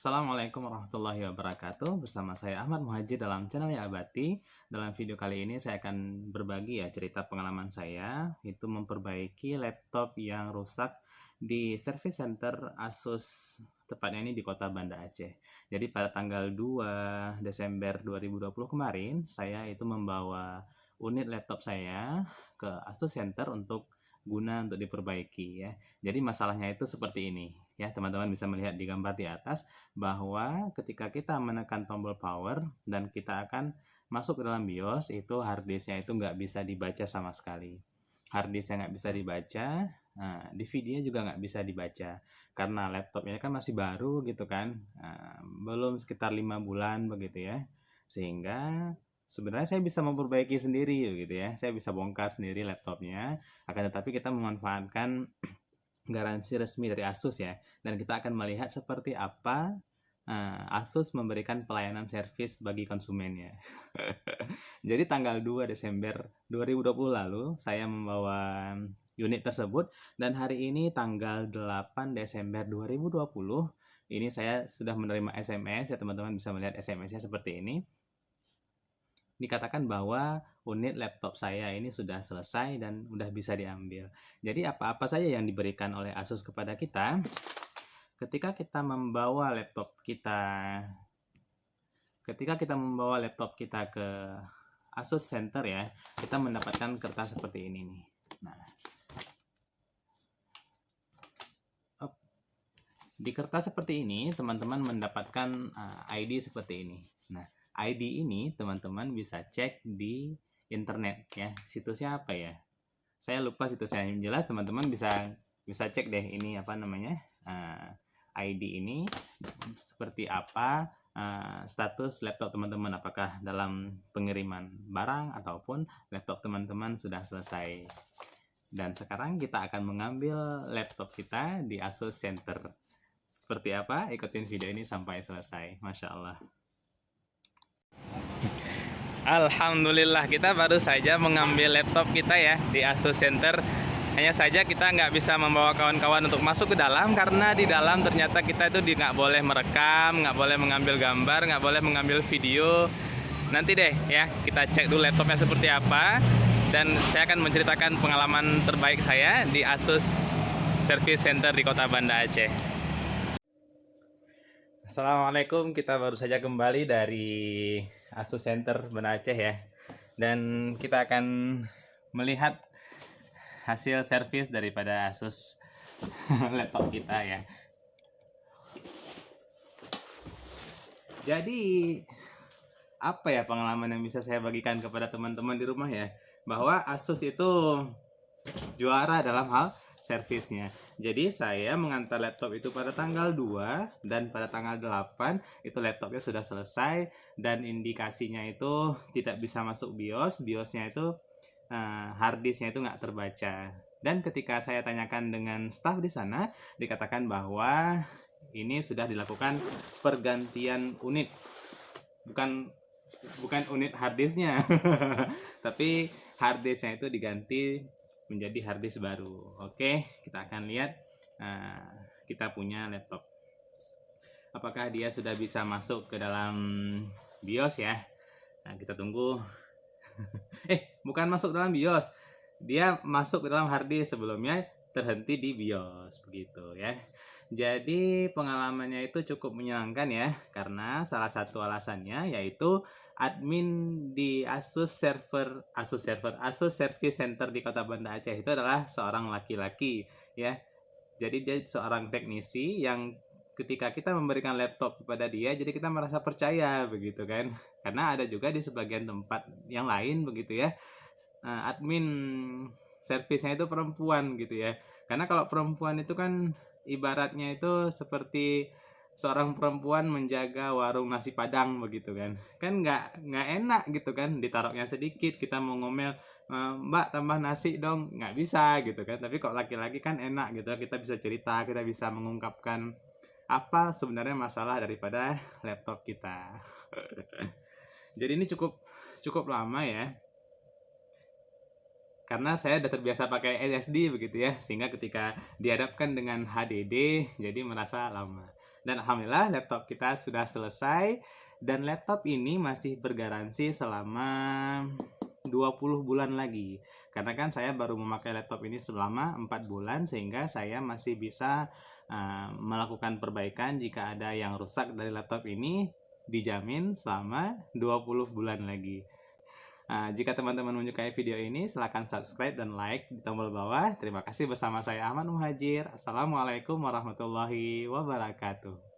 Assalamualaikum warahmatullahi wabarakatuh. Bersama saya Ahmad Muhajir dalam channel Ya Abati. Dalam video kali ini saya akan berbagi cerita pengalaman saya, itu memperbaiki laptop yang rusak di service center Asus, tepatnya ini di kota Banda Aceh. Jadi pada tanggal 2 Desember 2020 kemarin, saya itu membawa unit laptop saya ke Asus Center untuk diperbaiki ya. Jadi masalahnya itu seperti ini ya, teman-teman bisa melihat di gambar di atas bahwa ketika kita menekan tombol power dan kita akan masuk ke dalam BIOS, itu harddisknya itu nggak bisa dibaca sama sekali. Harddisknya nggak bisa dibaca, DVD-nya juga nggak bisa dibaca karena laptopnya kan masih baru gitu kan, belum sekitar 5 bulan begitu ya, sehingga sebenarnya saya bisa memperbaiki sendiri gitu ya, saya bisa bongkar sendiri laptopnya, akan tetapi kita memanfaatkan garansi resmi dari Asus ya, dan kita akan melihat seperti apa Asus memberikan pelayanan servis bagi konsumennya. Jadi tanggal 2 Desember 2020 lalu saya membawa unit tersebut, dan hari ini tanggal 8 Desember 2020 ini saya sudah menerima SMS ya, teman-teman bisa melihat SMS-nya seperti ini. Dikatakan bahwa unit laptop saya ini sudah selesai dan sudah bisa diambil. Jadi apa-apa saja yang diberikan oleh Asus kepada kita, ketika kita membawa laptop kita ke Asus Center ya, kita mendapatkan kertas seperti ini nih. Nah, di kertas seperti ini teman-teman mendapatkan ID seperti ini. Nah, ID ini teman-teman bisa cek di internet ya. Situsnya apa ya? Saya lupa situsnya. Yang jelas teman-teman bisa cek deh ini apa namanya, ID ini seperti apa, status laptop teman-teman, apakah dalam pengiriman barang ataupun laptop teman-teman sudah selesai. Dan sekarang kita akan mengambil laptop kita di Asus Center. Seperti apa? Ikutin video ini sampai selesai. Masya Allah. Alhamdulillah, kita baru saja mengambil laptop kita ya di Asus Center. Hanya saja kita nggak bisa membawa kawan-kawan untuk masuk ke dalam karena di dalam ternyata kita itu nggak boleh merekam, nggak boleh mengambil gambar, nggak boleh mengambil video. Nanti deh ya, kita cek dulu laptopnya seperti apa, dan saya akan menceritakan pengalaman terbaik saya di Asus Service Center di kota Banda Aceh. Assalamualaikum, kita baru saja kembali dari Asus Center Banda Aceh ya, dan kita akan melihat hasil servis daripada Asus laptop kita ya. Jadi apa ya pengalaman yang bisa saya bagikan kepada teman-teman di rumah ya, bahwa Asus itu juara dalam hal servisnya. Jadi saya mengantar laptop itu pada tanggal 2 dan pada tanggal 8 itu laptopnya sudah selesai, dan indikasinya itu tidak bisa masuk BIOS. BIOSnya itu harddisknya itu nggak terbaca. Dan ketika saya tanyakan dengan staf di sana, dikatakan bahwa ini sudah dilakukan pergantian unit, bukan unit harddisknya, tapi harddisknya itu diganti menjadi harddisk baru. Oke, kita akan lihat kita punya laptop. Apakah dia sudah bisa masuk ke dalam BIOS ya? Nah, kita tunggu. Bukan masuk dalam BIOS. Dia masuk ke dalam harddisk, sebelumnya terhenti di BIOS begitu ya. Jadi pengalamannya itu cukup menyenangkan ya, karena salah satu alasannya yaitu admin di Asus Service Center di kota Banda Aceh itu adalah seorang laki-laki ya. Jadi dia seorang teknisi yang ketika kita memberikan laptop kepada dia, jadi kita merasa percaya begitu kan. Karena ada juga di sebagian tempat yang lain begitu ya, admin servisnya itu perempuan gitu ya. Karena kalau perempuan itu kan ibaratnya itu seperti seorang perempuan menjaga warung nasi padang begitu kan nggak enak gitu kan, ditaruhnya sedikit, kita mau ngomel, mbak tambah nasi dong, nggak bisa gitu kan. Tapi kok laki-laki kan enak gitu, kita bisa cerita, kita bisa mengungkapkan apa sebenarnya masalah daripada laptop kita. Jadi ini cukup lama ya. karena saya udah terbiasa pakai SSD begitu ya, sehingga ketika dihadapkan dengan HDD jadi merasa lama. Dan alhamdulillah laptop kita sudah selesai, dan laptop ini masih bergaransi selama 20 bulan lagi. Karena kan saya baru memakai laptop ini selama 4 bulan, sehingga saya masih bisa melakukan perbaikan jika ada yang rusak dari laptop ini, dijamin selama 20 bulan lagi. Jika teman-teman menyukai video ini, silakan subscribe dan like di tombol bawah. Terima kasih, bersama saya Ahmad Muhajir. Assalamualaikum warahmatullahi wabarakatuh.